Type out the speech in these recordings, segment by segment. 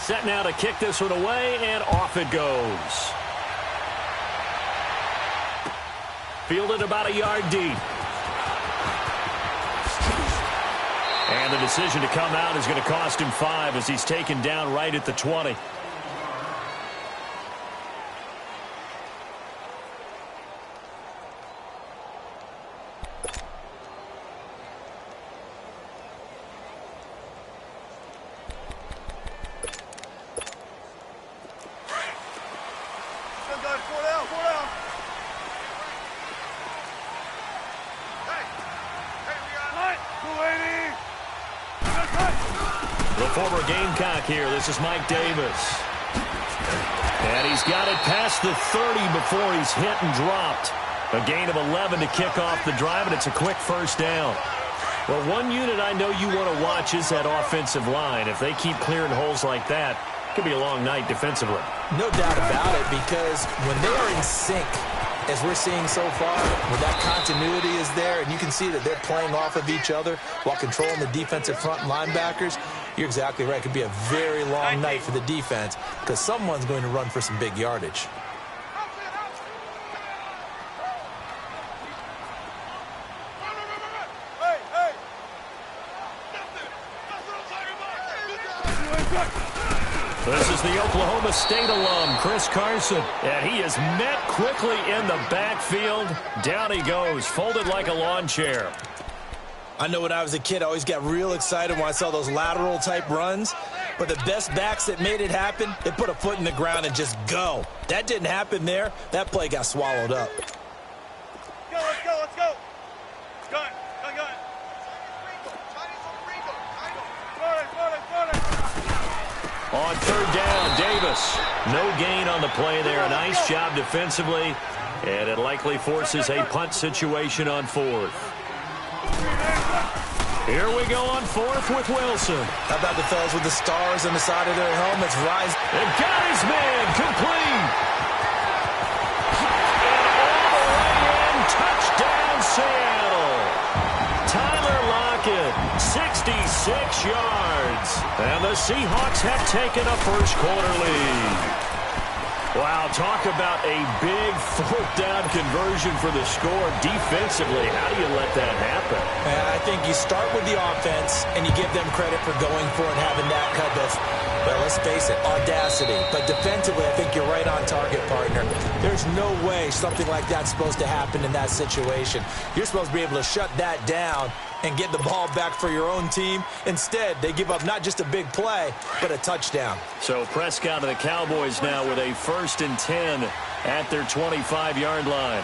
Set now to kick this one away, and off it goes. Fielded about a yard deep. And the decision to come out is going to cost him 5 as he's taken down right at the 20. Former Gamecock here. This is Mike Davis. And he's got it past the 30 before he's hit and dropped. A gain of 11 to kick off the drive, and it's a quick first down. Well, one unit I know you want to watch is that offensive line. If they keep clearing holes like that, it could be a long night defensively. No doubt about it, because when they are in sync, as we're seeing so far, when that continuity is there, and you can see that they're playing off of each other while controlling the defensive front linebackers, you're exactly right. It could be a very long night for the defense because someone's going to run for some big yardage. This is the Oklahoma State alum, Chris Carson. And he is met quickly in the backfield. Down he goes, folded like a lawn chair. I know when I was a kid, I always got real excited when I saw those lateral-type runs. But the best backs that made it happen, they put a foot in the ground and just go. That didn't happen there. That play got swallowed up. Let's go, let's go. Go. On third down, Davis. No gain on the play there. A nice job defensively. And it likely forces a punt situation on fourth. Here we go on fourth with Wilson. How about the fellas with the stars on the side of their helmets rise? And got his man complete. And all the way in, touchdown Seattle. Tyler Lockett, 66 yards. And the Seahawks have taken a first quarter lead. Wow, talk about a big fourth down conversion for the score. Defensively, how do you let that happen? I think you start with the offense, and you give them credit for going for it and having that kind of, well, let's face it, audacity. But defensively, I think you're right on target, partner. There's no way something like that's supposed to happen in that situation. You're supposed to be able to shut that down and get the ball back for your own team. Instead, they give up not just a big play, but a touchdown. So Prescott and the Cowboys now with a 1st and 10 at their 25-yard line.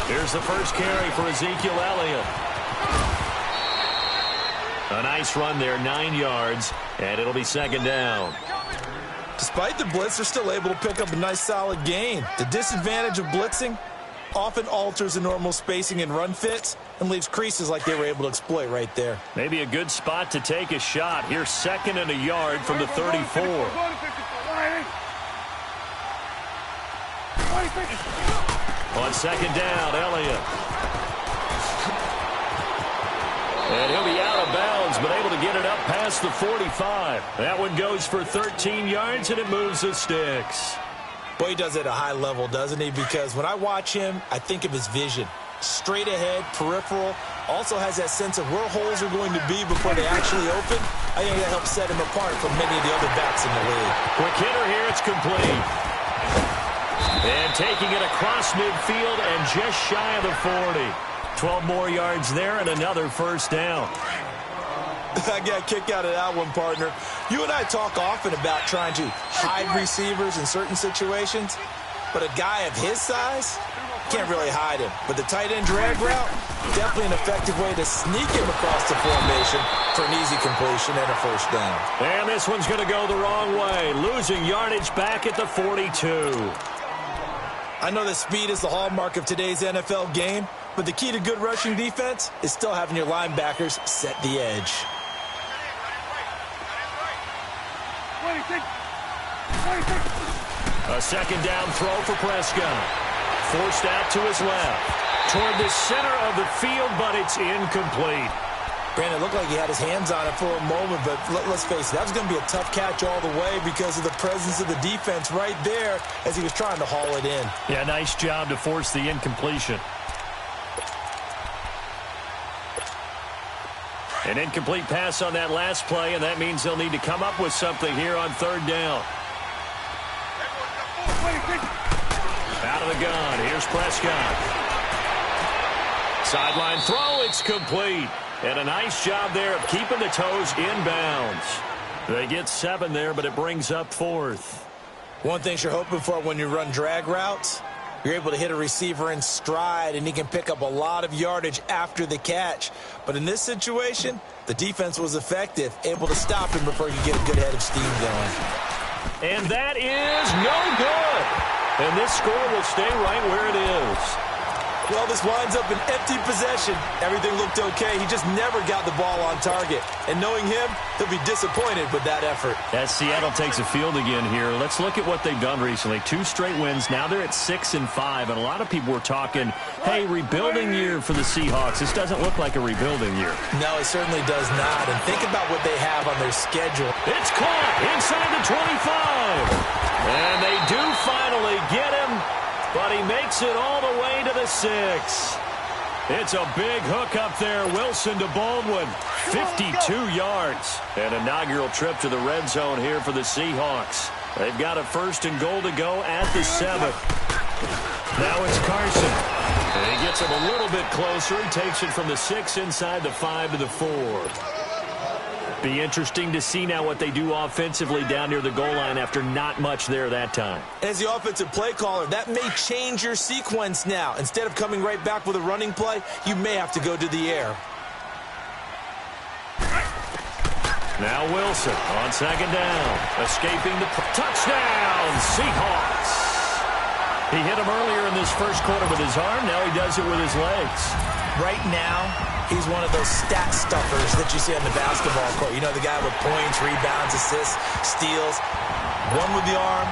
Here's the first carry for Ezekiel Elliott. A nice run there, 9 yards, and it'll be second down. Despite the blitz, they're still able to pick up a nice solid gain. The disadvantage of blitzing often alters the normal spacing and run fits and leaves creases like they were able to exploit right there. Maybe a good spot to take a shot. Here's 2nd and a yard from the 34. On second down, Elliott. And he'll be out of bounds, but able to get it up past the 45. That one goes for 13 yards, and it moves the sticks. Boy, he does it at a high level, doesn't he? Because when I watch him, I think of his vision. Straight ahead, peripheral, also has that sense of where holes are going to be before they actually open. I think that helps set him apart from many of the other backs in the league. Quick hitter here, it's complete. And taking it across midfield and just shy of the 40. 12 more yards there and another first down. I got a kick out of that one, partner. You and I talk often about trying to hide receivers in certain situations, but a guy of his size can't really hide him. But the tight end drag route, definitely an effective way to sneak him across the formation for an easy completion and a first down. And this one's going to go the wrong way, losing yardage back at the 42. I know that speed is the hallmark of today's NFL game, but the key to good rushing defense is still having your linebackers set the edge. A second down throw for Prescott. Forced out to his left. Toward the center of the field, but it's incomplete. Brandon, it looked like he had his hands on it for a moment, but let's face it, that was going to be a tough catch all the way because of the presence of the defense right there as he was trying to haul it in. Yeah, nice job to force the incompletion. An incomplete pass on that last play, and that means they'll need to come up with something here on third down. Out of the gun, here's Prescott. Sideline throw, it's complete. And a nice job there of keeping the toes inbounds. They get 7 there, but it brings up 4th. One thing you're hoping for when you run drag routes, you're able to hit a receiver in stride, and he can pick up a lot of yardage after the catch. But in this situation, the defense was effective, able to stop him before he could get a good head of steam going. And that is no good. And this score will stay right where it is. Well, this winds up an empty possession. Everything looked okay. He just never got the ball on target. And knowing him, he'll be disappointed with that effort. As Seattle takes the field again here, let's look at what they've done recently. 2 straight wins. Now they're at 6-5. And a lot of people were talking, hey, rebuilding year for the Seahawks. This doesn't look like a rebuilding year. No, it certainly does not. And think about what they have on their schedule. It's caught inside the 25. And they do finally get him. But he makes it all the way to the 6. It's a big hook up there. Wilson to Baldwin. 52 yards. An inaugural trip to the red zone here for the Seahawks. They've got a 1st and goal to go at the 7. Now it's Carson. And he gets him a little bit closer. He takes it from the 6 inside the 5 to the 4. Be interesting to see now what they do offensively down near the goal line after not much there that time. As the offensive play caller, that may change your sequence now. Instead of coming right back with a running play, you may have to go to the air. Now Wilson on 2nd down. Escaping the touchdown, Seahawks. He hit him earlier in this first quarter with his arm. Now he does it with his legs. Right now, he's one of those stat stuffers that you see on the basketball court. You know, the guy with points, rebounds, assists, steals. One with the arm,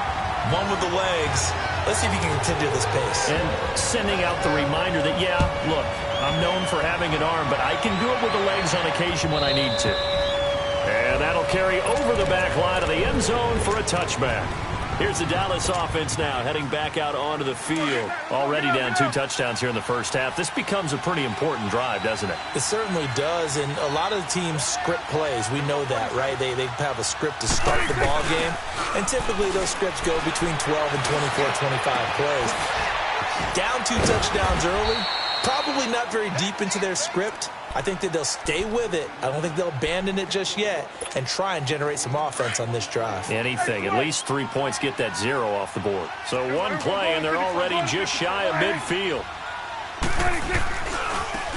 one with the legs. Let's see if he can continue this pace. And sending out the reminder that, yeah, look, I'm known for having an arm, but I can do it with the legs on occasion when I need to. And that'll carry over the back line of the end zone for a touchback. Here's the Dallas offense now, heading back out onto the field. Already down 2 touchdowns here in the first half. This becomes a pretty important drive, doesn't it? It certainly does, and a lot of the teams script plays. We know that, right? They have a script to start the ball game, and typically those scripts go between 12 and 24, 25 plays. Down 2 touchdowns early, probably not very deep into their script. I think that they'll stay with it. I don't think they'll abandon it just yet and try and generate some offense on this drive. Anything. At least 3 points get that 0 off the board. So 1 play, and they're already just shy of midfield.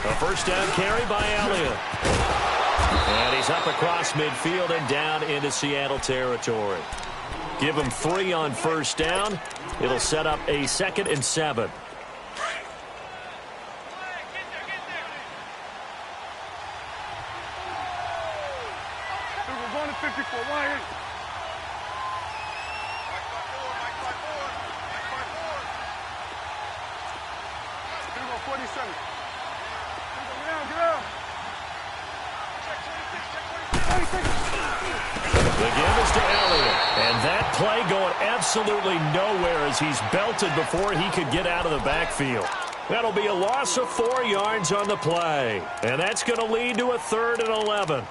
A 1st down carry by Elliott. And he's up across midfield and down into Seattle territory. Give him 3 on 1st down. It'll set up a 2nd and 7. The give is to Elliott. And that play going absolutely nowhere as he's belted before he could get out of the backfield. That'll be a loss of 4 yards on the play. And that's going to lead to a 3rd and 11.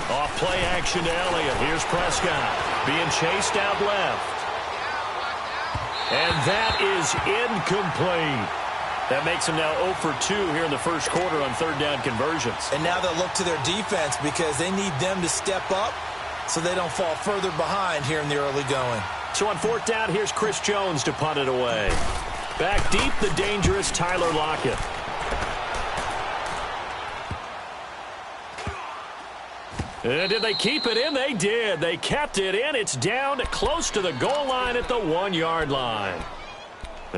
Off play action to Elliott. Here's Prescott being chased out left. And that is incomplete. That makes them now 0 for 2 here in the first quarter on 3rd down conversions. And now they'll look to their defense because they need them to step up so they don't fall further behind here in the early going. So on 4th down, here's Chris Jones to punt it away. Back deep, the dangerous Tyler Lockett. And did they keep it in? They did. They kept it in. It's down close to the goal line at the 1-yard line.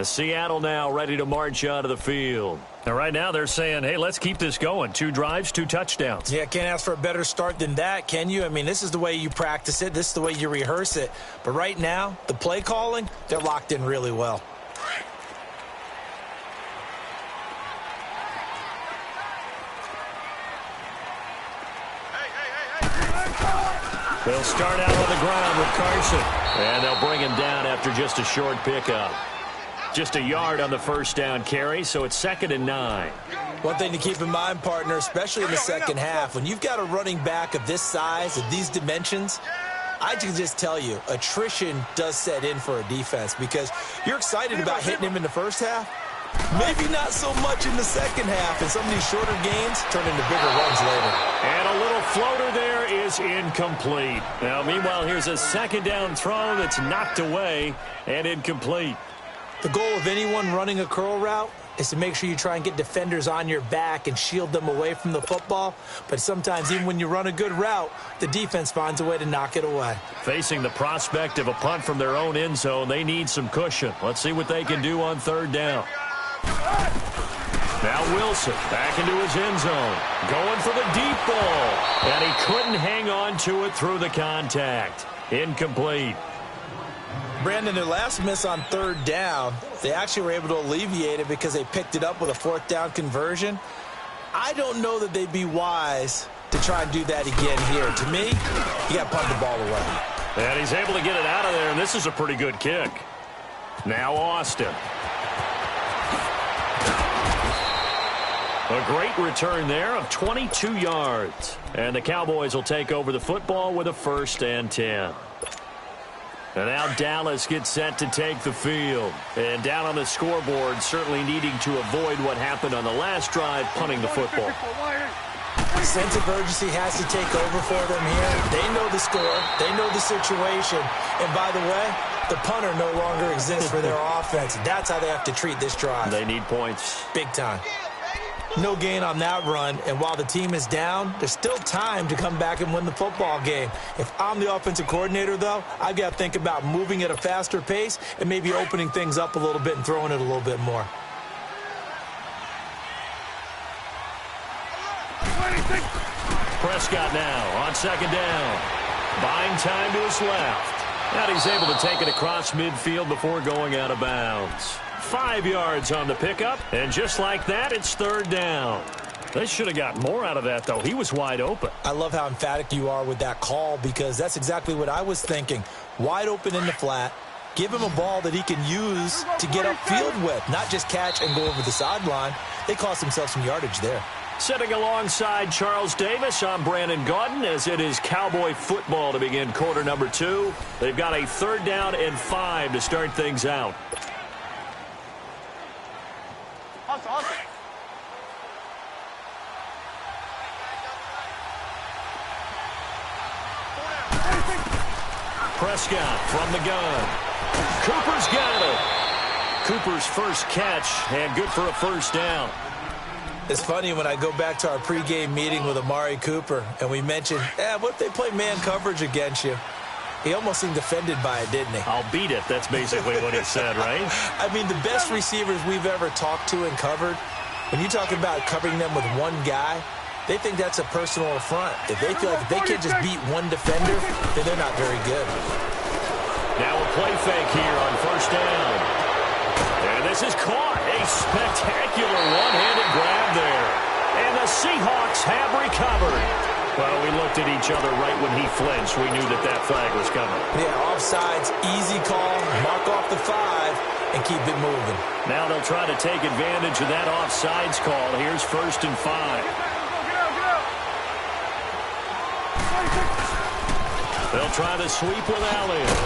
Seattle now ready to march out of the field. And right now they're saying, hey, let's keep this going. 2 drives, 2 touchdowns. Yeah, can't ask for a better start than that, can you? I mean, this is the way you practice it. This is the way you rehearse it. But right now, the play calling, they're locked in really well. They'll start out on the ground with Carson. And they'll bring him down after just a short pickup. Just a yard on the first down carry, so it's 2nd and 9. One thing to keep in mind, partner, especially in the second half, when you've got a running back of this size, of these dimensions, I can just tell you, attrition does set in for a defense because you're excited about hitting him in the first half. Maybe not so much in the second half, and some of these shorter gains turn into bigger runs later. And a little floater there is incomplete. Now, meanwhile, here's a 2nd down throw that's knocked away and incomplete. The goal of anyone running a curl route is to make sure you try and get defenders on your back and shield them away from the football. But sometimes, even when you run a good route, the defense finds a way to knock it away. Facing the prospect of a punt from their own end zone, they need some cushion. Let's see what they can do on 3rd down. Now Wilson back into his end zone. Going for the deep ball. And he couldn't hang on to it through the contact. Incomplete. Brandon, their last miss on 3rd down, they actually were able to alleviate it because they picked it up with a 4th down conversion. I don't know that they'd be wise to try and do that again here. To me, you got to punt the ball away. And he's able to get it out of there, and this is a pretty good kick. Now Austin. A great return there of 22 yards. And the Cowboys will take over the football with a 1st and 10. And now Dallas gets set to take the field. And down on the scoreboard, certainly needing to avoid what happened on the last drive, punting the football. Sense of urgency has to take over for them here. They know the score. They know the situation. And by the way, the punter no longer exists for their offense. That's how they have to treat this drive. They need points. Big time. No gain on that run, and while the team is down, there's still time to come back and win the football game. If I'm the offensive coordinator, though, I've got to think about moving at a faster pace and maybe opening things up a little bit and throwing it a little bit more. Prescott now on 2nd down. Buying time to his left. And he's able to take it across midfield before going out of bounds. 5 yards on the pickup, and just like that, it's 3rd down. They should have got more out of that, though. He was wide open. I love how emphatic you are with that call because that's exactly what I was thinking. Wide open in the flat. Give him a ball that he can use to get upfield with, not just catch and go over the sideline. They cost themselves some yardage there. Sitting alongside Charles Davis, I'm Brandon Gaudin, as it is Cowboy football to begin quarter number 2. They've got a 3rd down and 5 to start things out. Prescott from the gun. Cooper's got it. Cooper's first catch, and good for a 1st down. It's funny when I go back to our pregame meeting with Amari Cooper, and we mentioned, what if they play man coverage against you? He almost seemed offended by it, didn't he? I'll beat it. That's basically what he said, right? I mean, the best receivers we've ever talked to and covered, when you talk about covering them with one guy, they think that's a personal affront. If they feel like if they can't just beat one defender, then they're not very good. Now a play fake here on 1st down. And this is caught. A spectacular one-handed grab there. And the Seahawks have recovered. Well, we looked at each other right when he flinched. We knew that that flag was coming. Yeah, offsides, easy call, mark off the 5, and keep it moving. Now they'll try to take advantage of that offsides call. Here's 1st and 5. They'll try the sweep with Elliott.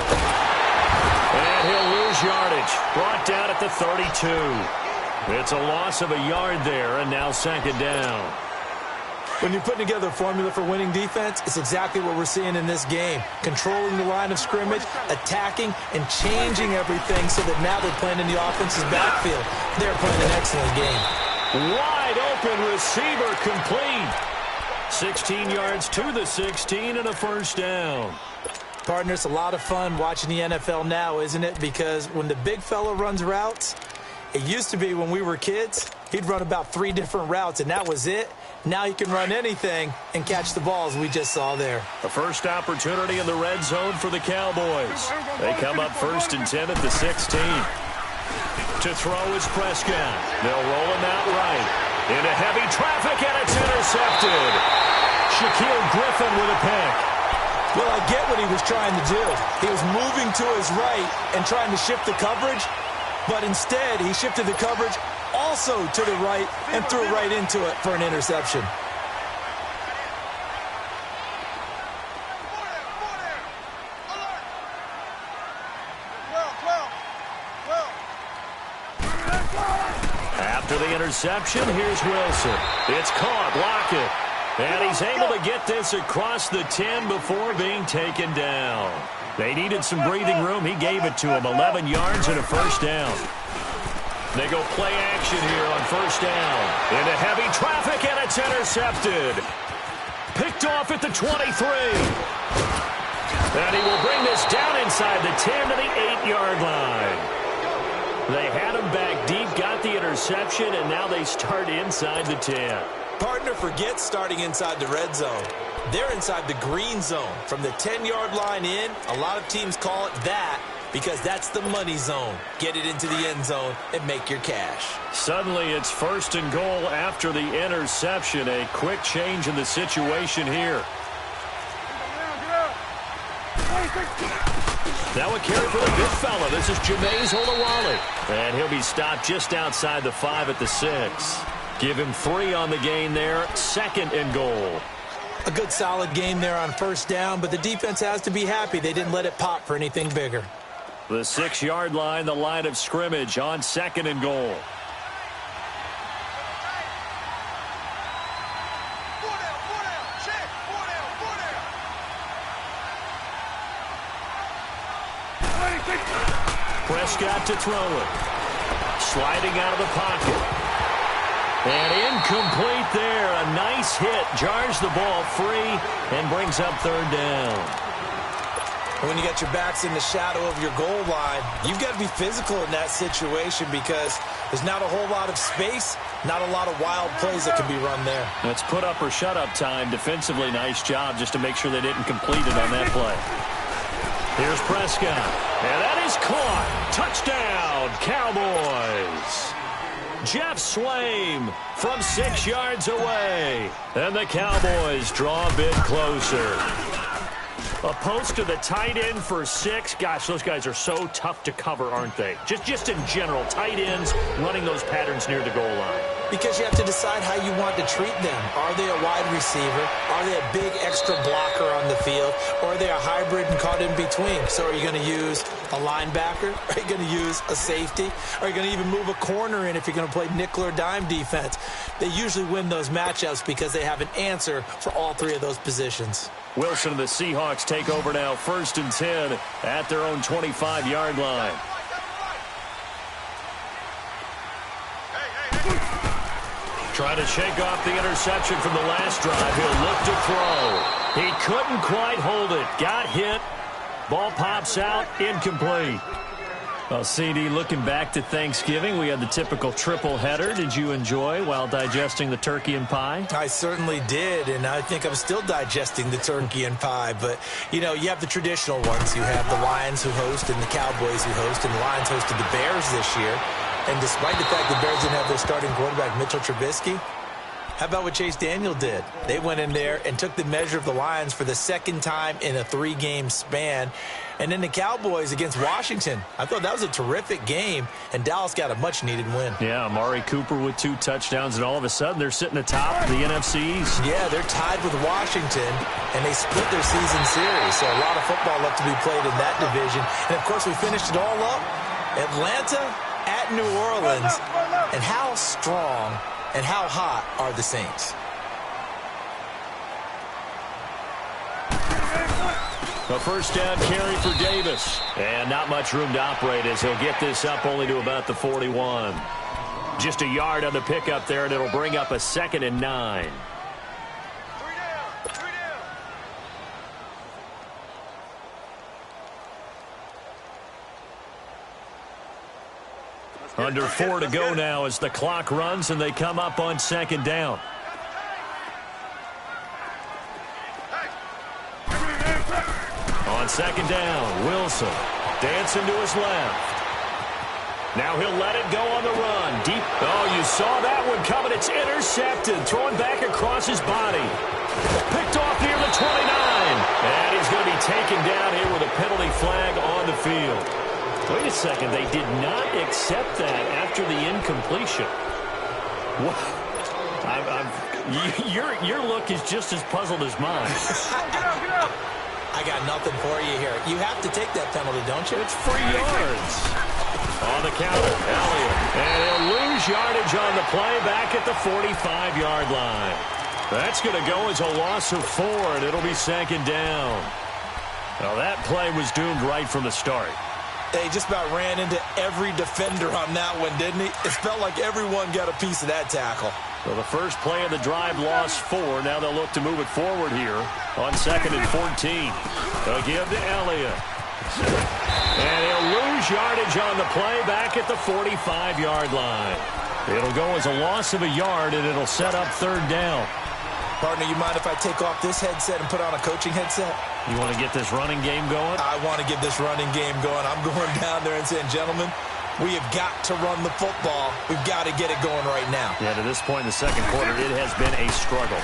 And he'll lose yardage. Brought down at the 32. It's a loss of a yard there, and now 2nd down. When you're putting together a formula for winning defense, it's exactly what we're seeing in this game. Controlling the line of scrimmage, attacking, and changing everything so that now they're playing in the offense's backfield. They're playing an excellent game. Wide open receiver complete. 16 yards to the 16 and a 1st down. Partner, it's a lot of fun watching the NFL now, isn't it? Because when the big fella runs routes, it used to be when we were kids, he'd run about 3 different routes, and that was it. Now he can run anything and catch the balls we just saw there. The first opportunity in the red zone for the Cowboys. They come up 1st and 10 at the 16. To throw is Prescott. They'll roll him out right. Into heavy traffic, and it's intercepted. Shaquille Griffin with a pick. Well, I get what he was trying to do. He was moving to his right and trying to shift the coverage, but instead he shifted the coverage also to the right and threw right into it for an interception. After the interception, here's Wilson. It's caught. Lockett. And he's able to get this across the 10 before being taken down. They needed some breathing room. He gave it to him. 11 yards and a first down. They go play action here on first down. Into heavy traffic, and it's intercepted. Picked off at the 23. And he will bring this down inside the 10 to the 8-yard line. They had him back deep, got the interception, and now they start inside the 10. Partner, forget starting inside the red zone. They're inside the green zone. From the 10-yard line in, a lot of teams call it that because that's the money zone. Get it into the end zone and make your cash. Suddenly it's 1st and goal after the interception. A quick change in the situation here. Now a carry for the big fella. This is Jameis Olawale. And he'll be stopped just outside the 5 at the 6. Give him 3 on the gain there. 2nd and goal. A good solid game there on first down, but the defense has to be happy they didn't let it pop for anything bigger. The 6-yard line, the line of scrimmage on 2nd and goal. Prescott to throw it. Sliding out of the pocket. And incomplete there. A nice hit. Jars the ball free and brings up 3rd down. When you got your backs in the shadow of your goal line, you've got to be physical in that situation because there's not a whole lot of space, not a lot of wild plays that can be run there. That's put up or shut up time. Defensively, nice job just to make sure they didn't complete it on that play. Here's Prescott. And that is caught. Touchdown, Cowboys. Jeff Swaim from 6 yards away. And the Cowboys draw a bit closer. A post to the tight end for 6. Gosh, those guys are so tough to cover, aren't they? Just in general, tight ends running those patterns near the goal line. Because you have to decide how you want to treat them. Are they a wide receiver? Are they a big extra blocker on the field? Or are they a hybrid and caught in between? So are you going to use a linebacker? Are you going to use a safety? Are you going to even move a corner in if you're going to play nickel or dime defense? They usually win those matchups because they have an answer for all 3 of those positions. Wilson and the Seahawks take over now, 1st and 10 at their own 25-yard line. Trying to shake off the interception from the last drive. He'll look to throw. He couldn't quite hold it. Got hit. Ball pops out. Incomplete. Well, CD, looking back to Thanksgiving, we had the typical triple header. Did you enjoy while digesting the turkey and pie? I certainly did, and I think I'm still digesting the turkey and pie. But, you know, you have the traditional ones. You have the Lions who host and the Cowboys who host, and the Lions hosted the Bears this year. And despite the fact the Bears didn't have their starting quarterback, Mitchell Trubisky, how about what Chase Daniel did? They went in there and took the measure of the Lions for the 2nd time in a 3-game span. And then the Cowboys against Washington. I thought that was a terrific game, and Dallas got a much-needed win. Yeah, Amari Cooper with 2 touchdowns, and all of a sudden they're sitting atop the NFC East. Yeah, they're tied with Washington, and they split their season series. So a lot of football left to be played in that division. And, of course, we finished it all up. Atlanta at New Orleans. And how strong and how hot are the Saints? A first down carry for Davis. And not much room to operate as he'll get this up only to about the 41. Just a yard on the pickup there, and it'll bring up a 2nd and 9. Under 4 to go now as the clock runs and they come up on second down. On second down, Wilson dancing to his left. Now he'll let it go on the run. Deep. Oh, you saw that one coming. It's intercepted. Throwing back across his body. Picked off near the 29. And he's going to be taken down here with a penalty flag on the field. Wait a second. They did not accept that after the incompletion. What? Your look is just as puzzled as mine. I got nothing for you here. You have to take that penalty, don't you? It's 3 yards. On the counter, Elliott. And he'll lose yardage on the play back at the 45-yard line. That's going to go as a loss of 4, and it'll be second down. Well, that play was doomed right from the start. They just about ran into every defender on that one, didn't he? It felt like everyone got a piece of that tackle. Well, the first play of the drive lost 4. Now they'll look to move it forward here on second and 14. They'll give to Elliott. And he'll lose yardage on the play back at the 45-yard line. It'll go as a loss of a yard, and it'll set up third down. Partner, you mind if I take off this headset and put on a coaching headset? You want to get this running game going? I want to get this running game going. I'm going down there and saying, gentlemen, we have got to run the football. We've got to get it going right now. Yeah, to this point in the second quarter, it has been a struggle.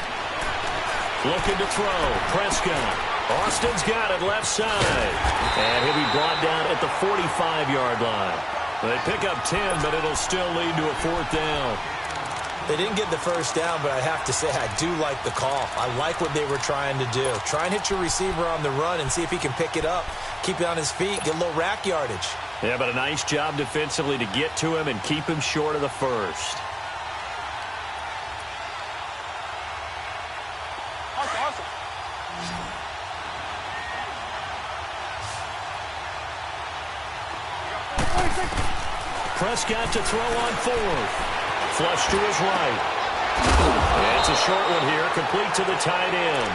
Looking to throw. Prescott. Austin's got it left side. And he'll be brought down at the 45-yard line. They pick up 10, but it'll still lead to a fourth down. They didn't get the first down, but I have to say I do like the call. I like what they were trying to do. Try and hit your receiver on the run and see if he can pick it up. Keep it on his feet. Get a little rack yardage. Yeah, but a nice job defensively to get to him and keep him short of the first. Awesome. Prescott to throw on fourth. Flush to his right. And it's a short one here, complete to the tight end.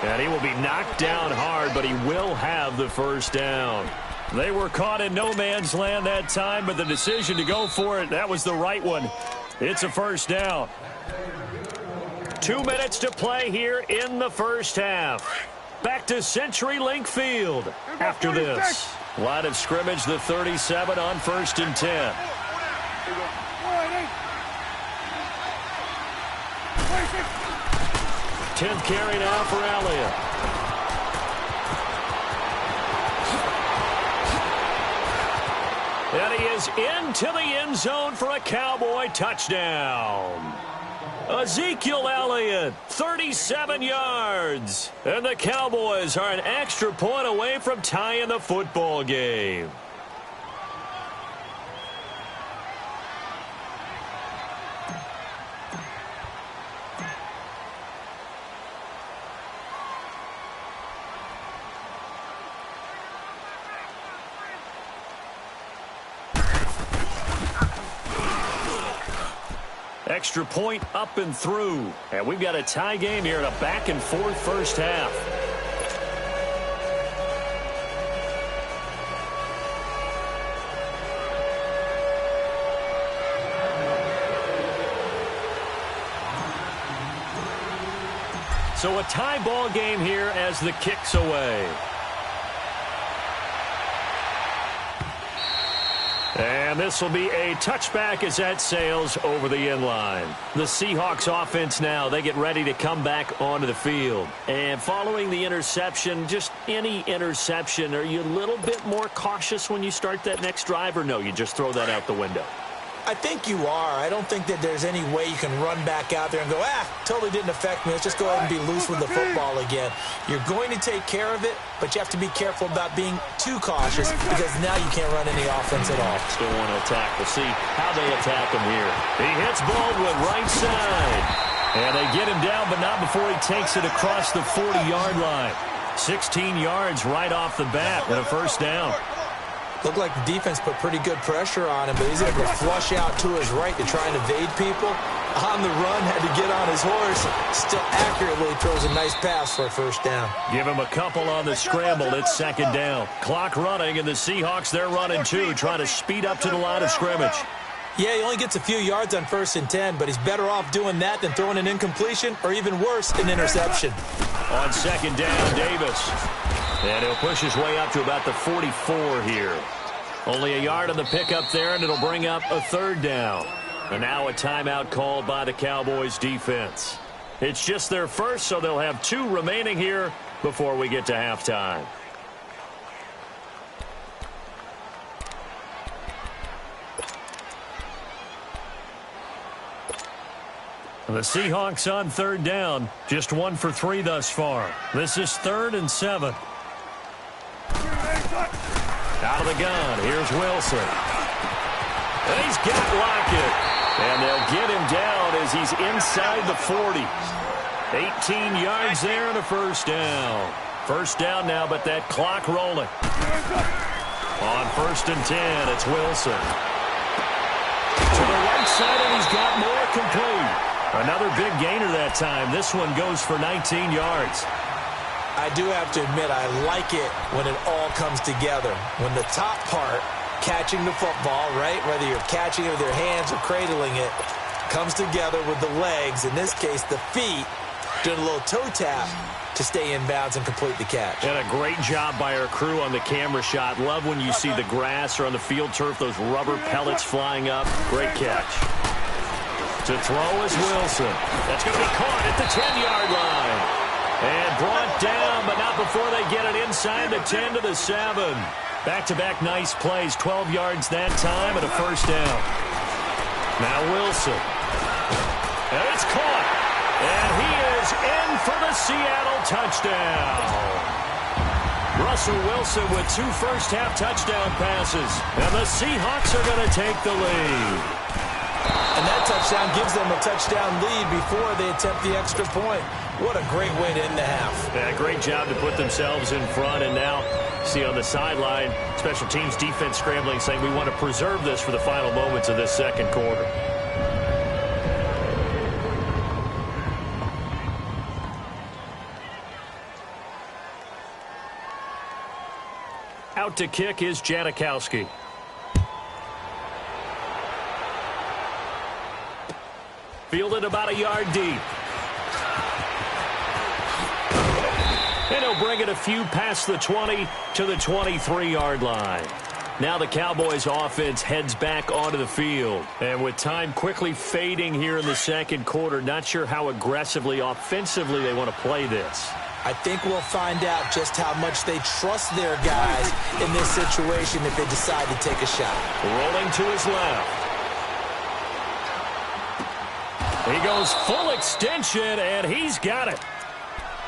And he will be knocked down hard, but he will have the first down. They were caught in no man's land that time, but the decision to go for it, that was the right one. It's a first down. 2 minutes to play here in the first half. Back to CenturyLink Field after this. Line of scrimmage, the 37 on 1st and 10. 10th carry now for Elliott. And he is into the end zone for a Cowboy touchdown. Ezekiel Elliott, 37 yards. And the Cowboys are an extra point away from tying the football game. Extra point up and through. And we've got a tie game here in a back-and-forth first half. So a tie ball game here as the kick's away. And this will be a touchback as that sails over the end line. The Seahawks offense now, they get ready to come back onto the field. And following the interception, just any interception, are you a little bit more cautious when you start that next drive, or no, you just throw that out the window? I think you are. I don't think that there's any way you can run back out there and go, totally didn't affect me. Let's just go ahead and be loose with the football again. You're going to take care of it, but you have to be careful about being too cautious because now you can't run any offense at all. Still want to attack. We'll see how they attack him here. He hits Baldwin right side. And they get him down, but not before he takes it across the 40-yard line. 16 yards right off the bat and a first down. Looked like the defense put pretty good pressure on him, but he's able to flush out to his right to try and evade people. On the run, had to get on his horse. Still accurately throws a nice pass for a first down. Give him a couple on the scramble. It's second down. Clock running, and the Seahawks, they're running too, trying to speed up to the line of scrimmage. Yeah, he only gets a few yards on 1st and 10, but he's better off doing that than throwing an incompletion or even worse, an interception. On second down, Davis. And he'll push his way up to about the 44 here. Only a yard on the pickup there, and it'll bring up a third down. And now a timeout called by the Cowboys defense. It's just their first, so they'll have 2 remaining here before we get to halftime. The Seahawks on third down, just 1 for 3 thus far. This is 3rd and 7. Out of the gun, here's Wilson. And he's got Lockett. And they'll get him down as he's inside the 40. 18 yards there and a first down. First down now, but that clock rolling. On 1st and 10, it's Wilson. To the right side, and he's got more complete. Another big gainer that time. This one goes for 19 yards. I do have to admit, I like it when it all comes together. When the top part, catching the football, right, whether you're catching it with your hands or cradling it, comes together with the legs, in this case the feet, doing a little toe tap to stay in bounds and complete the catch. And a great job by our crew on the camera shot. Love when you see the grass or on the field turf, those rubber pellets flying up. Great catch. To throw is Wilson. That's going to be caught at the 10-yard line. And brought down, but not before they get it inside the 10 to the 7. Back-to-back nice plays, 12 yards that time and a first down. Now Wilson. And it's caught. And he is in for the Seattle touchdown. Russell Wilson with 2 first-half touchdown passes. And the Seahawks are going to take the lead. And that touchdown gives them a touchdown lead before they attempt the extra point. What a great way to end the half. Yeah, great job to put themselves in front. And now, see on the sideline, special teams defense scrambling, saying we want to preserve this for the final moments of this second quarter. Out to kick is Janikowski. Fielded about a yard deep. And he'll bring it a few past the 20 to the 23-yard line. Now the Cowboys offense heads back onto the field. And with time quickly fading here in the second quarter, not sure how aggressively, offensively they want to play this. I think we'll find out just how much they trust their guys in this situation if they decide to take a shot. Rolling to his left. He goes full extension, and he's got it.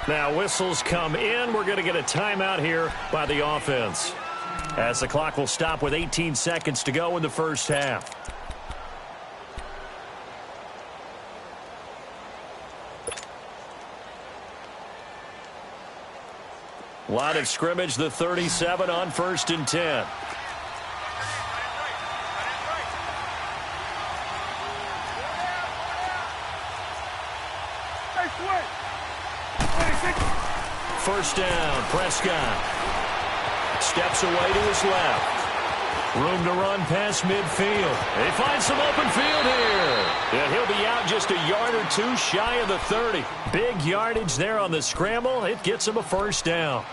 Now whistles come in. We're going to get a timeout here by the offense, as the clock will stop with 18 seconds to go in the first half. Line of scrimmage, the 37 on 1st and 10. First down, Prescott. Steps away to his left. Room to run past midfield. They find some open field here. And he'll be out just a yard or 2 shy of the 30. Big yardage there on the scramble. It gets him a first down.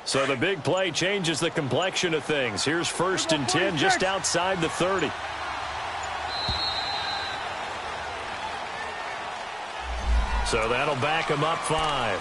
So the big play changes the complexion of things. Here's 1st and 10 just outside the 30. So that'll back him up 5.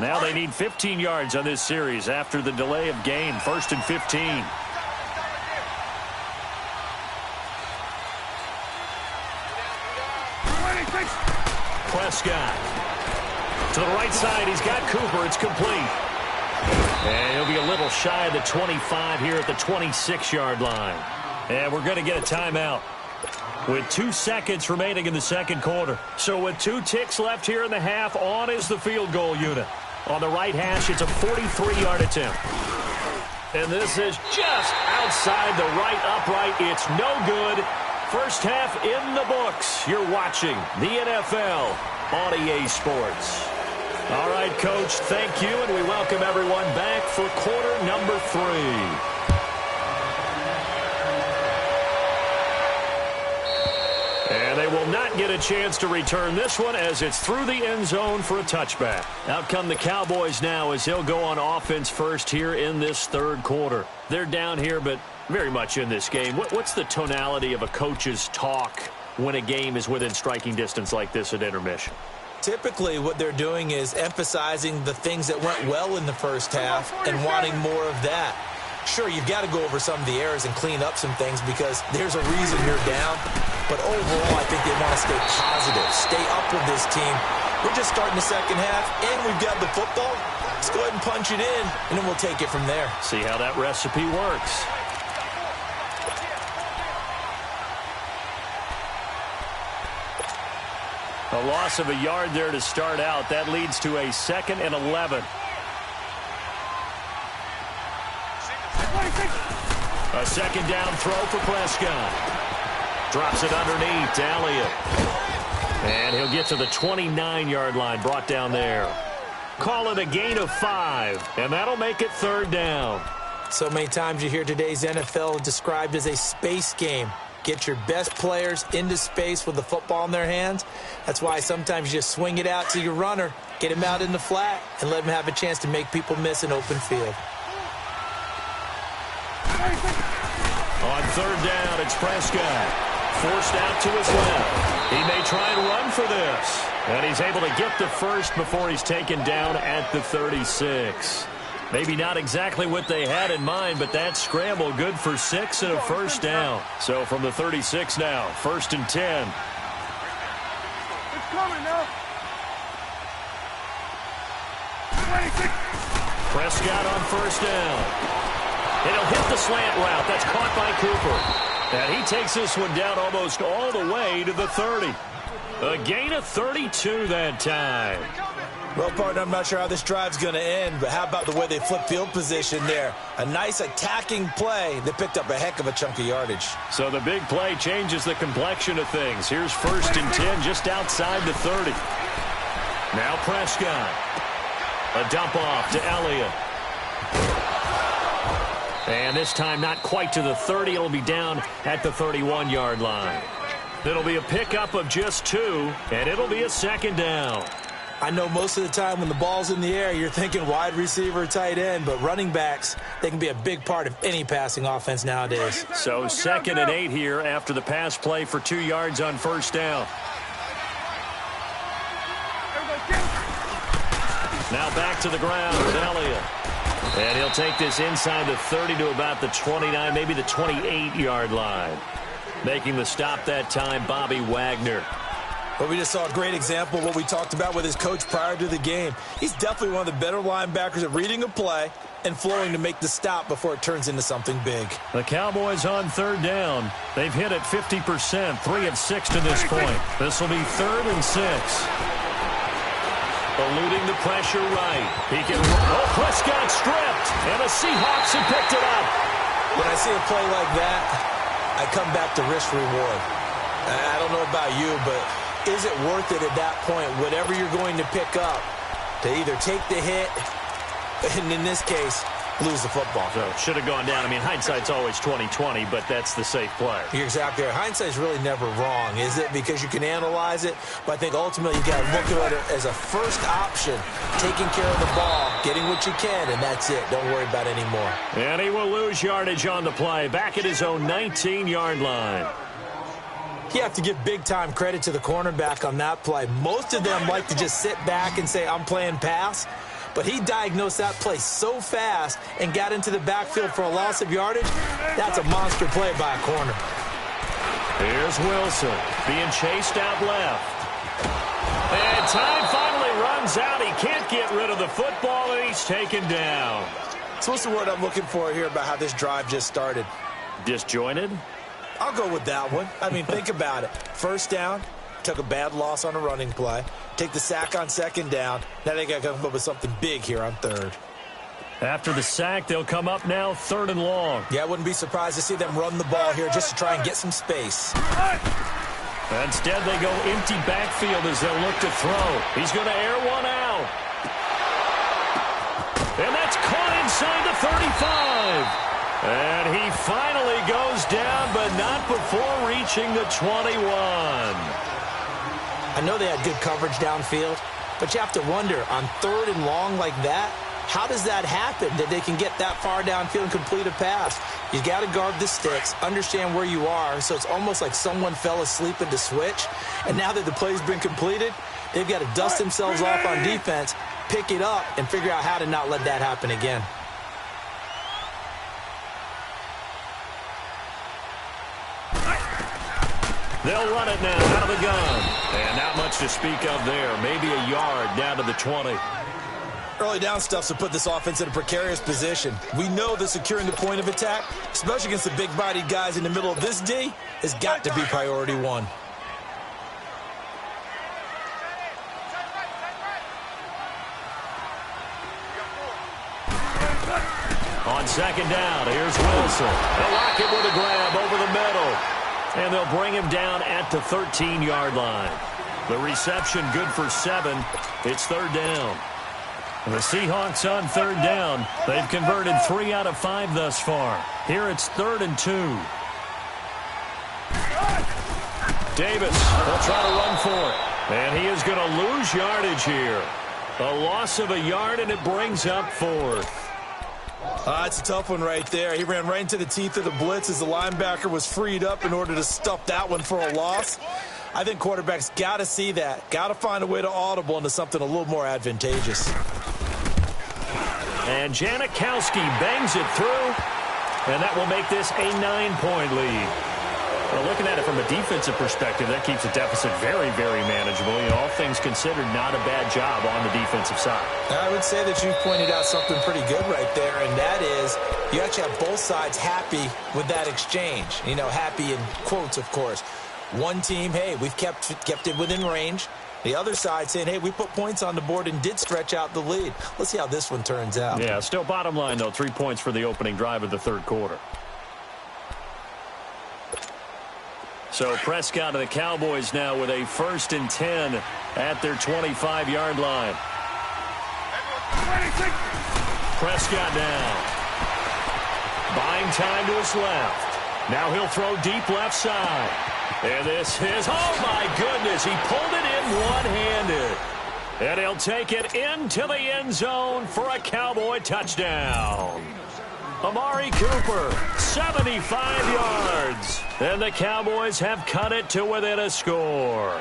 Now they need 15 yards on this series after the delay of game. 1st and 15. Prescott. To the right side, he's got Cooper. It's complete. And he'll be a little shy of the 25 here at the 26-yard line. And we're going to get a timeout with 2 seconds remaining in the second quarter. So with 2 ticks left here in the half, on is the field goal unit. On the right hash, it's a 43-yard attempt. And this is just outside the right upright. It's no good. First half in the books. You're watching the NFL on EA Sports. All right, Coach, thank you, and we welcome everyone back for quarter number 3. And they will not get a chance to return this one as it's through the end zone for a touchback. Out come the Cowboys now as they'll go on offense first here in this third quarter. They're down here, but very much in this game. What's the tonality of a coach's talk when a game is within striking distance like this at intermission? Typically, what they're doing is emphasizing the things that went well in the first half and wanting more of that. Sure, you've got to go over some of the errors and clean up some things because there's a reason you're down. But overall, I think they want to stay positive, stay up with this team. We're just starting the second half, and we've got the football. Let's go ahead and punch it in, and then we'll take it from there. See how that recipe works. A loss of a yard there to start out. That leads to a 2nd and 11. A second down throw for Prescott. Drops it underneath to Elliott. And he'll get to the 29-yard line, brought down there. Call it a gain of 5, and that'll make it 3rd down. So many times you hear today's NFL described as a space game. Get your best players into space with the football in their hands. That's why sometimes you just swing it out to your runner, get him out in the flat, and let him have a chance to make people miss an open field. On 3rd down, it's Prescott. Forced out to his left. He may try and run for this. And he's able to get the first before he's taken down at the 36. Maybe not exactly what they had in mind, but that scramble good for 6 and a first down. So from the 36 now, 1st and 10. It's coming now. Prescott on 1st down. It'll hit the slant route. That's caught by Cooper. And he takes this one down almost all the way to the 30. A gain of 32 that time. Well, partner, I'm not sure how this drive's going to end, but how about the way they flip field position there? A nice attacking play that picked up a heck of a chunk of yardage. So the big play changes the complexion of things. Here's 1st and 10 just outside the 30. Now Prescott. A dump off to Elliott. And this time not quite to the 30. It'll be down at the 31-yard line. It'll be a pickup of just 2, and it'll be a 2nd down. I know most of the time when the ball's in the air, you're thinking wide receiver, tight end, but running backs, they can be a big part of any passing offense nowadays. So 2nd and 8 here after the pass play for 2 yards on 1st down. Now back to the ground with Elliott. And he'll take this inside the 30 to about the 29, maybe the 28-yard line. Making the stop that time, Bobby Wagner. But we just saw a great example of what we talked about with his coach prior to the game. He's definitely one of the better linebackers at reading a play and flowing to make the stop before it turns into something big. The Cowboys on 3rd down. They've hit it 50%, 3 of 6 to this point. This will be 3rd and 6. Eluding the pressure right. He can oh, Prescott stripped, and the Seahawks have picked it up. When I see a play like that, I come back to risk reward. I don't know about you, but is it worth it at that point, whatever you're going to pick up, to either take the hit, and in this case, lose the football? So it should have gone down. I mean, hindsight's always 20/20, but that's the safe play. You're exactly right. Hindsight's really never wrong, is it? Because you can analyze it, but I think ultimately you got to look at it as a first option, taking care of the ball, getting what you can, and that's it. Don't worry about it anymore. And he will lose yardage on the play, back at his own 19-yard line. You have to give big-time credit to the cornerback on that play. Most of them like to just sit back and say, I'm playing pass. but he diagnosed that play so fast and got into the backfield for a loss of yardage. That's a monster play by a corner. Here's Wilson being chased out left. And time finally runs out. He can't get rid of the football, and he's taken down. So what's the word I'm looking for here about how this drive just started? Disjointed? I'll go with that one. I mean, think about it. First down, took a bad loss on a running play. Take the sack on second down. Now they got to come up with something big here on third. After the sack, they'll come up now 3rd and long. Yeah, I wouldn't be surprised to see them run the ball here just to try and get some space. Instead, they go empty backfield as they'll look to throw. He's going to air one out. And that's caught inside the 35. And he finally goes down, but not before reaching the 21. I know they had good coverage downfield, but you have to wonder, on 3rd and long like that, how does that happen that they can get that far downfield and complete a pass? You got to guard the sticks, understand where you are, so it's almost like someone fell asleep in the switch, and now that the play's been completed, they've got to dust themselves off on defense, pick it up, and figure out how to not let that happen again. They'll run it now out of the gun. And not much to speak of there. Maybe a yard down to the 20. Early down stuffs will put this offense in a precarious position. We know that securing the point of attack, especially against the big-bodied guys in the middle of this D, has got to be priority one. On second down, here's Wilson. They'll lock it with a grab over the middle. And they'll bring him down at the 13-yard line. The reception good for 7. It's 3rd down. The Seahawks on 3rd down. They've converted 3 out of 5 thus far. Here it's 3rd and 2. Davis will try to run for it. And he is going to lose yardage here. A loss of a yard, and it brings up 4th. It's a tough one right there. He ran right into the teeth of the blitz as the linebacker was freed up in order to stuff that one for a loss. I think quarterbacks got to see that. Got to find a way to audible into something a little more advantageous. And Janikowski bangs it through. And that will make this a 9-point lead. Well, looking at it from a defensive perspective, that keeps the deficit very, very manageable. You know, all things considered, not a bad job on the defensive side. I would say that you've pointed out something pretty good right there, and that is you actually have both sides happy with that exchange. You know, happy in quotes, of course. One team, hey, we've kept it within range. The other side saying, hey, we put points on the board and did stretch out the lead. Let's see how this one turns out. Yeah, still bottom line, though, 3 points for the opening drive of the 3rd quarter. So Prescott and the Cowboys now with a 1st and 10 at their 25-yard line. Prescott down. Buying time to his left. Now he'll throw deep left side. And this is, oh my goodness, he pulled it in one-handed. And he'll take it into the end zone for a Cowboy touchdown. Amari Cooper, 75 yards. And the Cowboys have cut it to within a score.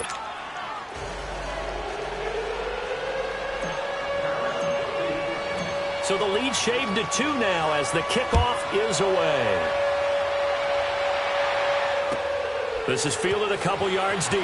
So the lead shaved to 2 now as the kickoff is away. This is fielded a couple yards deep.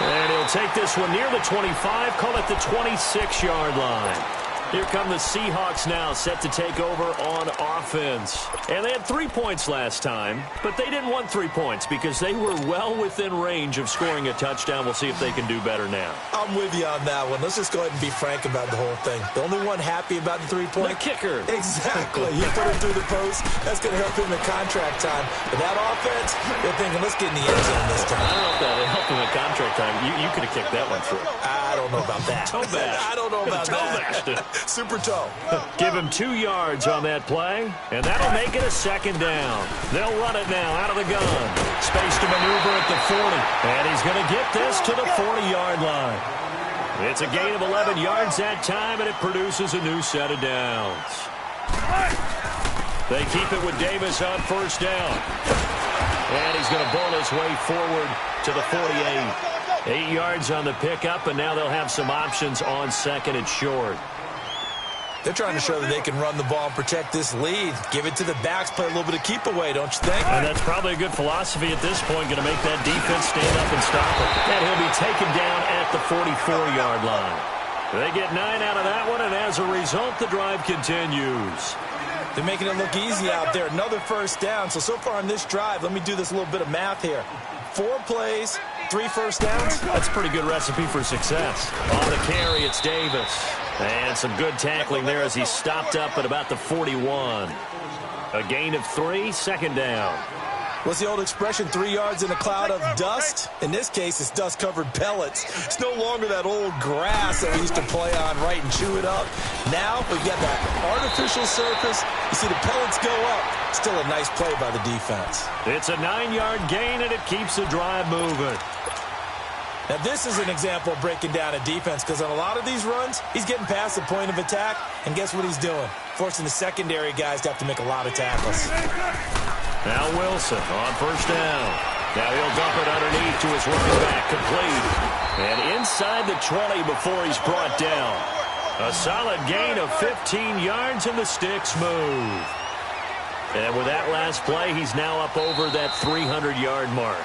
And he'll take this one near the 25, call it the 26-yard line. Here come the Seahawks now, set to take over on offense. And they had 3 points last time, but they didn't want 3 points because they were well within range of scoring a touchdown. We'll see if they can do better now. I'm with you on that one. Let's just go ahead and be frank about the whole thing. The only one happy about the 3-point? The kicker. Exactly. He put it through the post. That's going to help him in contract time. But that offense, they're thinking, let's get in the end zone this time. I don't know if that helped him in contract time. You could have kicked that one through. I don't know about that. Toe bash. I don't know about that. Super toe. Give him 2 yards on that play, and that'll make it a 2nd down. They'll run it now out of the gun. Space to maneuver at the 40, and he's going to get this to the 40-yard line. It's a gain of 11 yards that time, and it produces a new set of downs. They keep it with Davis on 1st down. And he's going to burn his way forward to the 48. 8 yards on the pickup, and now they'll have some options on second and short. They're trying to show that they can run the ball and protect this lead. Give it to the backs, play a little bit of keep away, don't you think? And that's probably a good philosophy at this point, going to make that defense stand up and stop him. And he'll be taken down at the 44-yard line. They get 9 out of that one, and as a result, the drive continues. They're making it look easy out there. Another first down. So far on this drive, let me do this little bit of math here. 4 plays, 3 first downs. That's a pretty good recipe for success. On the carry, it's Davis. And some good tackling there as he stopped up at about the 41. A gain of 3, second down. What's the old expression, 3 yards in a cloud of dust? In this case, it's dust-covered pellets. It's no longer that old grass that we used to play on, right, and chew it up. Now we've got that artificial surface. You see the pellets go up. Still a nice play by the defense. It's a 9-yard gain, and it keeps the drive moving. Now, this is an example of breaking down a defense because on a lot of these runs, he's getting past the point of attack, and guess what he's doing? Forcing the secondary guys to have to make a lot of tackles. Now Wilson on first down. Now he'll dump it underneath to his running back, complete. And inside the 20 before he's brought down. A solid gain of 15 yards, and the sticks move. And with that last play, he's now up over that 300-yard mark.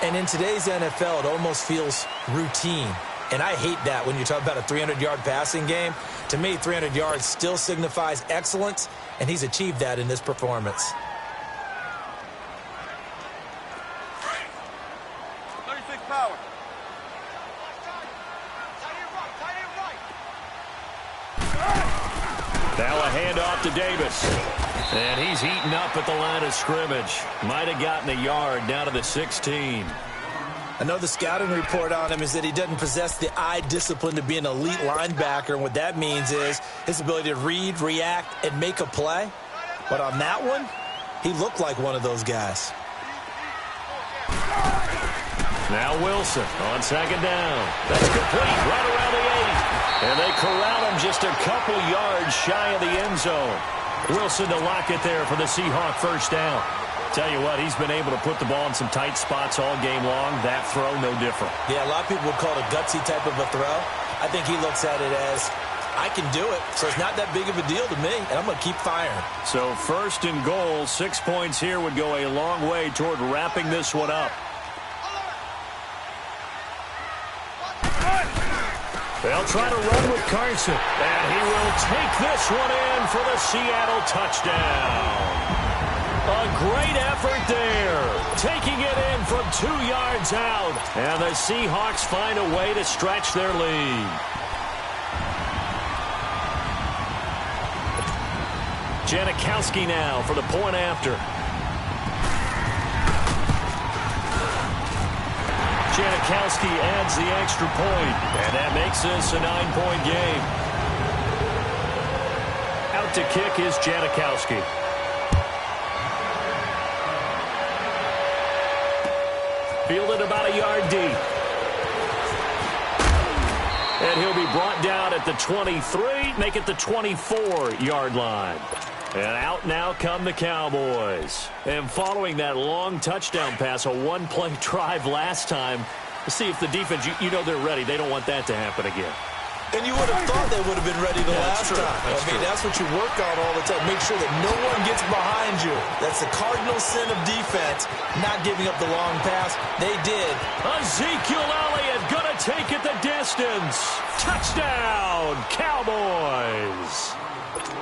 And in today's NFL, it almost feels routine. And I hate that when you talk about a 300-yard passing game. To me, 300 yards still signifies excellence, and he's achieved that in this performance. 36 power. Now a handoff to Davis. And he's eaten up at the line of scrimmage. Might have gotten a yard down to the 16. I know the scouting report on him is that he doesn't possess the eye discipline to be an elite linebacker. And what that means is his ability to read, react, and make a play. But on that one, he looked like one of those guys. Now Wilson on second down. That's complete right around the 8. And they corral him just a couple yards shy of the end zone. Wilson to lock it there for the Seahawk first down. Tell you what, he's been able to put the ball in some tight spots all game long. That throw, no different. Yeah, a lot of people would call it a gutsy type of a throw. I think he looks at it as, I can do it, so it's not that big of a deal to me, and I'm going to keep firing. So first and goal, 6 points here would go a long way toward wrapping this one up. They'll try to run with Carson, and he will take this one in for the Seattle touchdown. A great effort there, taking it in from 2 yards out, and the Seahawks find a way to stretch their lead. Janikowski now for the point after. Janikowski adds the extra point, and that makes this a 9-point game. Out to kick is Janikowski. Fielded about a yard deep. And he'll be brought down at the 23, make it the 24-yard line. And out now come the Cowboys. And following that long touchdown pass, a one-play drive last time, to see if the defense, you know they're ready. They don't want that to happen again. And you would have thought they would have been ready the last time. That's what you work on all the time. Make sure that no one gets behind you. That's the cardinal sin of defense, not giving up the long pass. They did. Ezekiel Elliott going to take it the distance. Touchdown, Cowboys.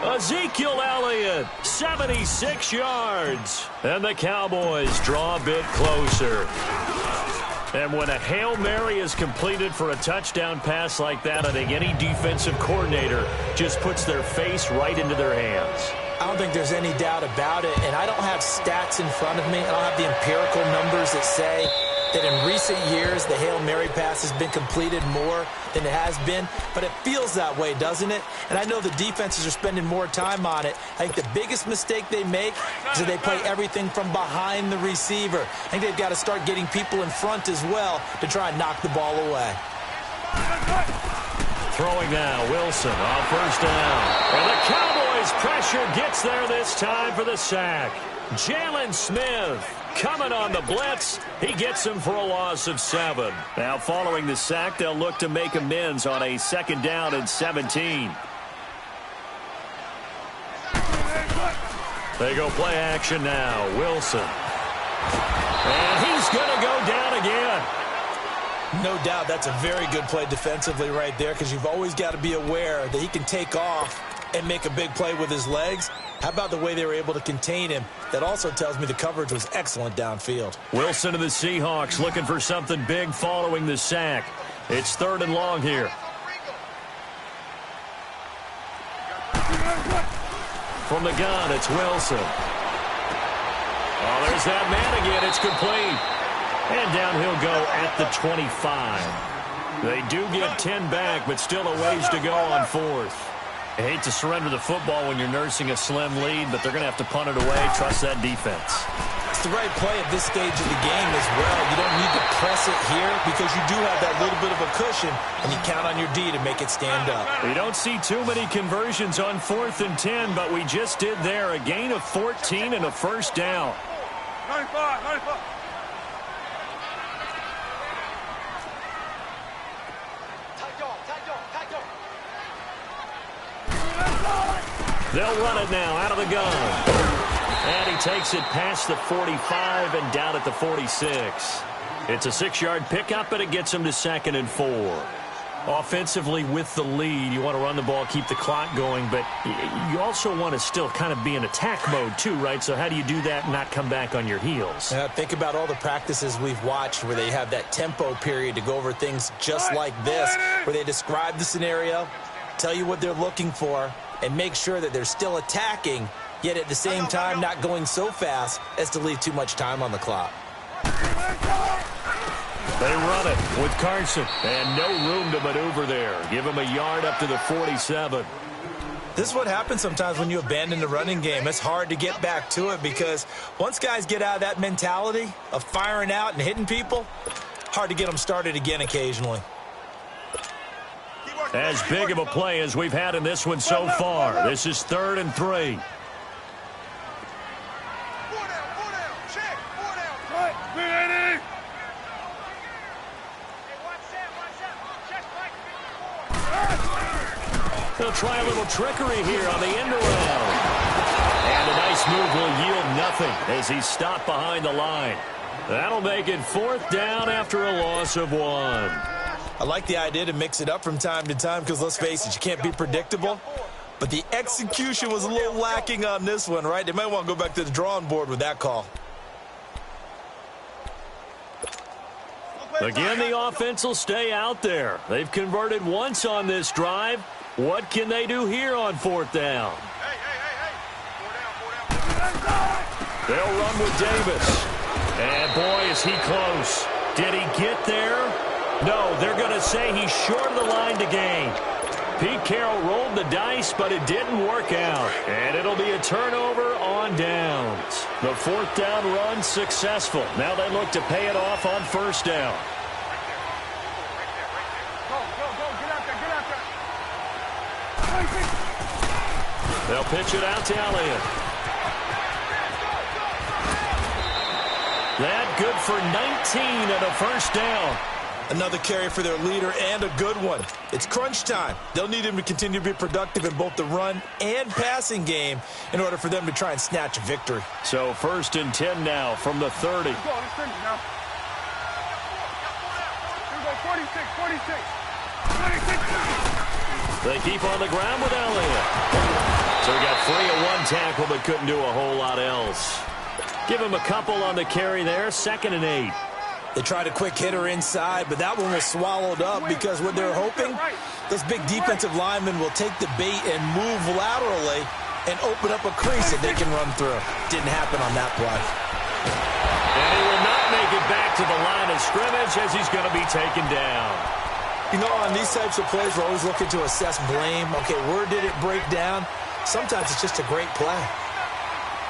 Ezekiel Elliott, 76 yards. And the Cowboys draw a bit closer. And when a Hail Mary is completed for a touchdown pass like that, I think any defensive coordinator just puts their face right into their hands. I don't think there's any doubt about it, and I don't have stats in front of me. I don't have the empirical numbers that say that in recent years the Hail Mary pass has been completed more than it has been, but it feels that way, doesn't it? And I know the defenses are spending more time on it. I think the biggest mistake they make is that they play everything from behind the receiver. I think they've got to start getting people in front as well to try and knock the ball away. Throwing now, Wilson on first down. And the Cowboys his pressure gets there this time for the sack. Jalen Smith coming on the blitz. He gets him for a loss of 7. Now following the sack, they'll look to make amends on a 2nd down and 17. They go play action now. Wilson. And he's going to go down again. No doubt that's a very good play defensively right there, because you've always got to be aware that he can take off and make a big play with his legs. How about the way they were able to contain him? That also tells me the coverage was excellent downfield. Wilson and the Seahawks looking for something big following the sack. It's 3rd and long here. From the gun, it's Wilson. Oh, there's that man again. It's complete. And down he'll go at the 25. They do get 10 back, but still a ways to go on 4th. I hate to surrender the football when you're nursing a slim lead, but they're going to have to punt it away. Trust that defense. It's the right play at this stage of the game as well. You don't need to press it here because you do have that little bit of a cushion, and you count on your D to make it stand up. We don't see too many conversions on 4th and 10, but we just did there. A gain of 14 and a 1st down. 95, 95. They'll run it now out of the gun. And he takes it past the 45 and down at the 46. It's a 6-yard pickup, and it gets him to 2nd and 4. Offensively with the lead, you want to run the ball, keep the clock going, but you also want to still kind of be in attack mode too, right? So how do you do that and not come back on your heels? Think about all the practices we've watched where they have that tempo period to go over things just like this, where they describe the scenario, tell you what they're looking for, and make sure that they're still attacking, yet at the same time not going so fast as to leave too much time on the clock. They run it with Carson, and no room to maneuver there. Give him a yard up to the 47. This is what happens sometimes when you abandon the running game. It's hard to get back to it because once guys get out of that mentality of firing out and hitting people, hard to get them started again occasionally. As big of a play as we've had in this one so far. This is 3rd and 3. They'll try a little trickery here on the end around. And a nice move will yield nothing as he's stopped behind the line. That'll make it 4th down after a loss of 1. I like the idea to mix it up from time to time because, let's face it, you can't be predictable. But the execution was a little lacking on this one, right? They might want to go back to the drawing board with that call. Again, the offense will stay out there. They've converted once on this drive. What can they do here on 4th down? They'll run with Davis. And, boy, is he close. Did he get there? No, they're going to say he's short of the line to gain. Pete Carroll rolled the dice, but it didn't work out. And it'll be a turnover on downs. The 4th down run successful. Now they look to pay it off on 1st down. They'll pitch it out to Elliott. That good for 19 and a 1st down. Another carry for their leader and a good one. It's crunch time. They'll need him to continue to be productive in both the run and passing game in order for them to try and snatch a victory. So 1st and 10 now from the 30. Here we go, 46, 46. 46. They keep on the ground with Elliott. So he got free of 1 tackle but couldn't do a whole lot else. Give him a couple on the carry there. 2nd and 8. They tried a quick hitter inside, but that one was swallowed up because what they're hoping, those big defensive linemen will take the bait and move laterally and open up a crease that they can run through. Didn't happen on that play. And he will not make it back to the line of scrimmage as he's going to be taken down. You know, on these types of plays, we're always looking to assess blame. Okay, where did it break down? Sometimes it's just a great play.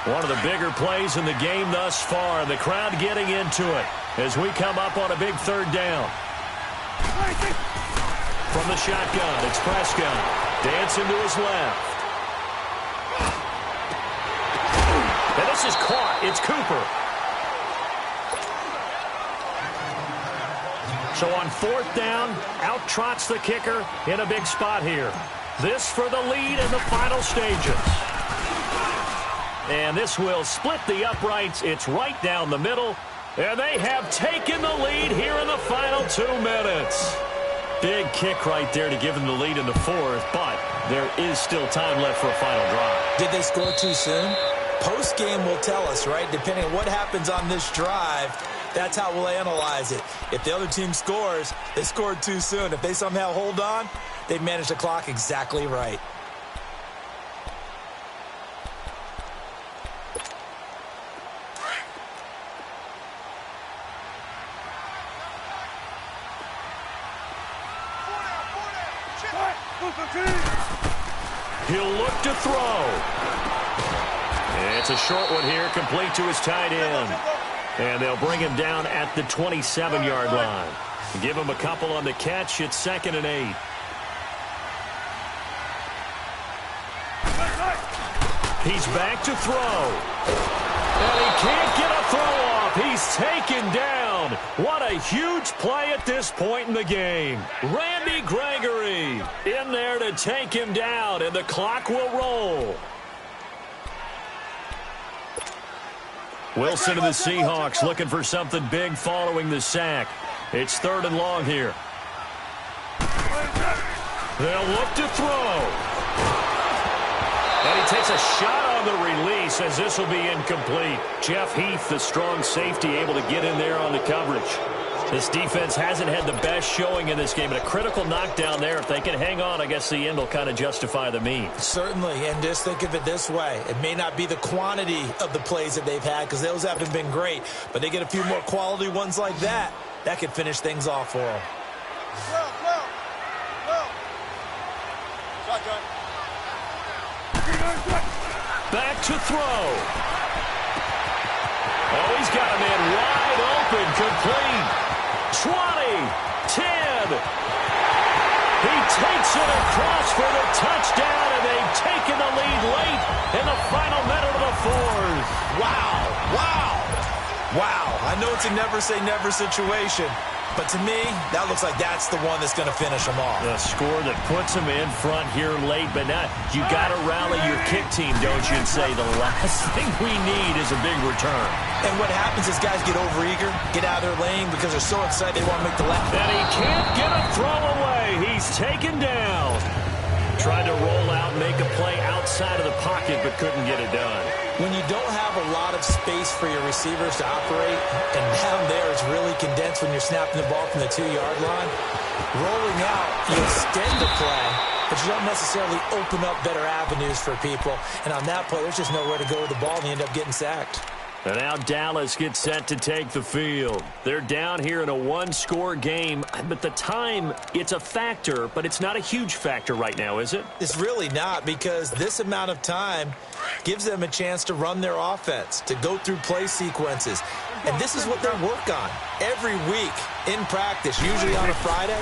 One of the bigger plays in the game thus far. The crowd getting into it as we come up on a big 3rd down. From the shotgun, it's Prescott. Dancing to his left. This is caught. It's Cooper. So on 4th down, out trots the kicker in a big spot here. This for the lead in the final stages. And this will split the uprights. It's right down the middle. And they have taken the lead here in the final 2 minutes. Big kick right there to give them the lead in the 4th, but there is still time left for a final drive. Did they score too soon? Post-game will tell us, right? Depending on what happens on this drive, that's how we'll analyze it. If the other team scores, they scored too soon. If they somehow hold on, they managed the clock exactly right. He'll look to throw. It's a short one here, complete to his tight end. And they'll bring him down at the 27-yard line. Give him a couple on the catch. It's 2nd and 8. He's back to throw. And he can't get a throw off. He's taken down. What a huge play at this point in the game. Randy Gregory in there to take him down, and the clock will roll. Wilson of the Seahawks looking for something big following the sack. It's 3rd and long here. They'll look to throw. And he takes a shot on the release as this will be incomplete. Jeff Heath, the strong safety, able to get in there on the coverage. This defense hasn't had the best showing in this game, but a critical knockdown there. If they can hang on, I guess the end will kind of justify the means. Certainly, and just think of it this way. It may not be the quantity of the plays that they've had because those haven't been great, but they get a few more quality ones like that. That could finish things off for them. Shotgun. Back to throw. Oh, he's got a man wide open, complete. 20, 10. He takes it across for the touchdown, and they've taken the lead late in the final minute of the 4th. Wow. I know it's a never-say-never situation, but to me, that looks like that's the one that's going to finish them off. The score that puts them in front here late, but now you got to rally your kick team, don't you, and say the last thing we need is a big return. And what happens is guys get overeager, get out of their lane because they're so excited they want to make the last. And he can't get a throw away. He's taken down. Tried to roll out, make a play outside of the pocket, but couldn't get it done. When you don't have a lot of space for your receivers to operate, and down there it's really condensed when you're snapping the ball from the 2-yard line, rolling out, you extend the play, but you don't necessarily open up better avenues for people. And on that play, there's just nowhere to go with the ball, and you end up getting sacked. And now Dallas gets set to take the field. They're down here in a 1-score game, but the time, it's a factor, but it's not a huge factor right now, is it? It's really not, because this amount of time gives them a chance to run their offense, to go through play sequences. And this is what they work on every week in practice, usually on a Friday.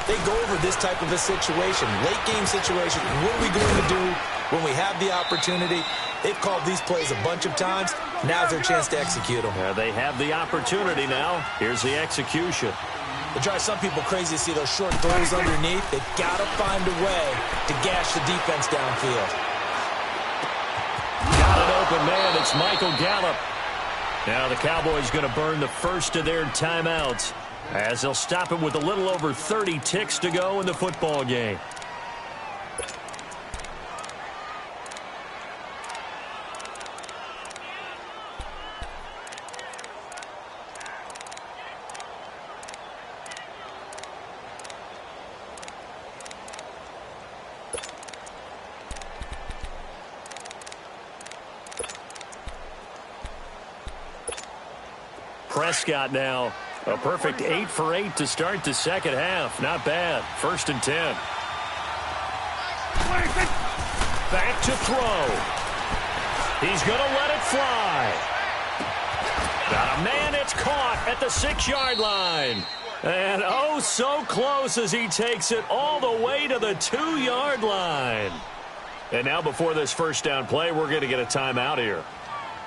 They go over this type of a situation, late game situation. What are we going to do when we have the opportunity? They've called these plays a bunch of times. Now's their chance to execute them. They have the opportunity now. Here's the execution. It drives some people crazy to see those short throws underneath. They've got to find a way to gash the defense downfield. Got an open man. It's Michael Gallup. Now the Cowboys going to burn the first of their timeouts as they'll stop it with a little over 30 ticks to go in the football game. Prescott now, a perfect 8 for 8 to start the second half. Not bad. 1st and 10. Back to throw. He's going to let it fly. Got a man, it's caught at the 6-yard line. And oh, so close as he takes it all the way to the 2-yard line. And now before this first down play, we're going to get a timeout here.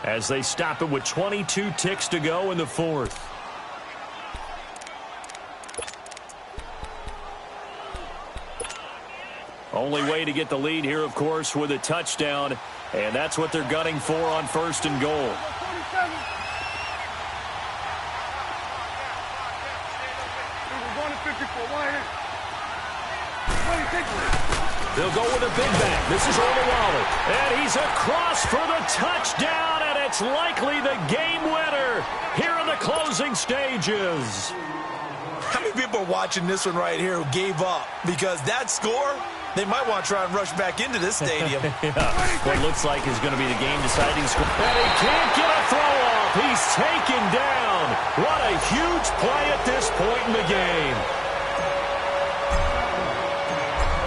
as they stop it with 22 ticks to go in the fourth. Only way to get the lead here, of course, with a touchdown, and that's what they're gunning for on first and goal. They'll go with a big back. This is Olawale. And he's across for the touchdown, and it's likely the game winner here in the closing stages. How many people are watching this one right here who gave up? Because that score, they might want to try and rush back into this stadium. What looks like is going to be the game-deciding score. And he can't get a throw off. He's taken down. What a huge play at this point in the game.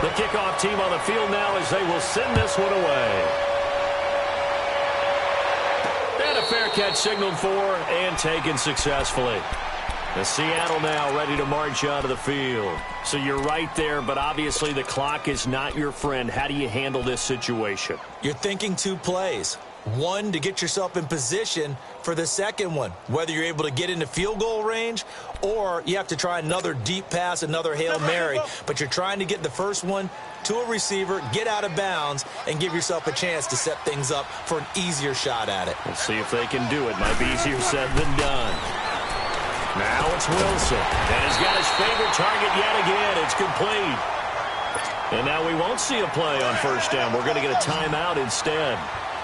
The kickoff team on the field now as they will send this one away. And a fair catch signaled for and taken successfully. The Seattle now ready to march out of the field. So you're right there, but obviously the clock is not your friend. How do you handle this situation? You're thinking two plays. One, to get yourself in position for the second one, whether you're able to get into field goal range or you have to try another deep pass, another Hail Mary. But you're trying to get the first one to a receiver, get out of bounds, and give yourself a chance to set things up for an easier shot at it. We'll see if they can do it. Might be easier said than done. Now it's Wilson. And he's got his favorite target yet again. It's complete. And now we won't see a play on first down. We're going to get a timeout instead,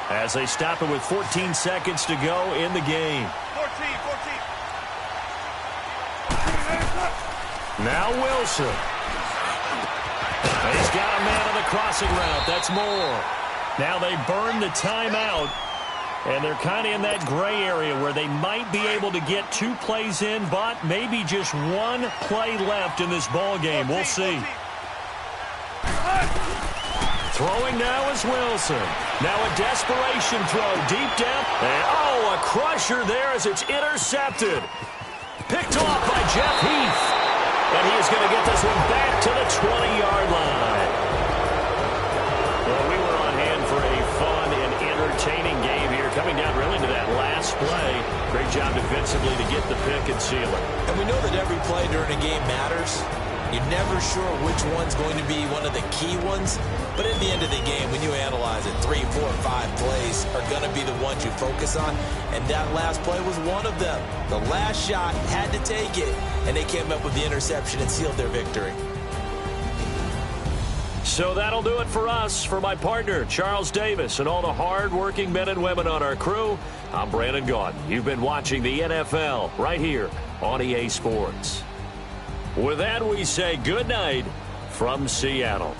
as they stop it with 14 seconds to go in the game. 14. Now Wilson. He's got a man on the crossing route. That's more. Now they burn the timeout, and they're kind of in that gray area where they might be able to get 2 plays in, but maybe just 1 play left in this ball game. We'll see. Throwing now is Wilson. Now a desperation throw deep down. And, oh, a crusher there as it's intercepted. Picked off by Jeff Heath. And he is going to get this one back to the 20-yard line. Well, we were on hand for a fun and entertaining game here. Coming down really to that last play. Great job defensively to get the pick and seal it. And we know that every play during a game matters. You're never sure which one's going to be one of the key ones. But at the end of the game, when you analyze it, 3, 4, 5 plays are going to be the ones you focus on. And that last play was one of them. The last shot had to take it, and they came up with the interception and sealed their victory. So that'll do it for us. For my partner, Charles Davis, and all the hard-working men and women on our crew, I'm Brandon Gaudin. You've been watching the NFL right here on EA Sports. With that, we say good night from Seattle.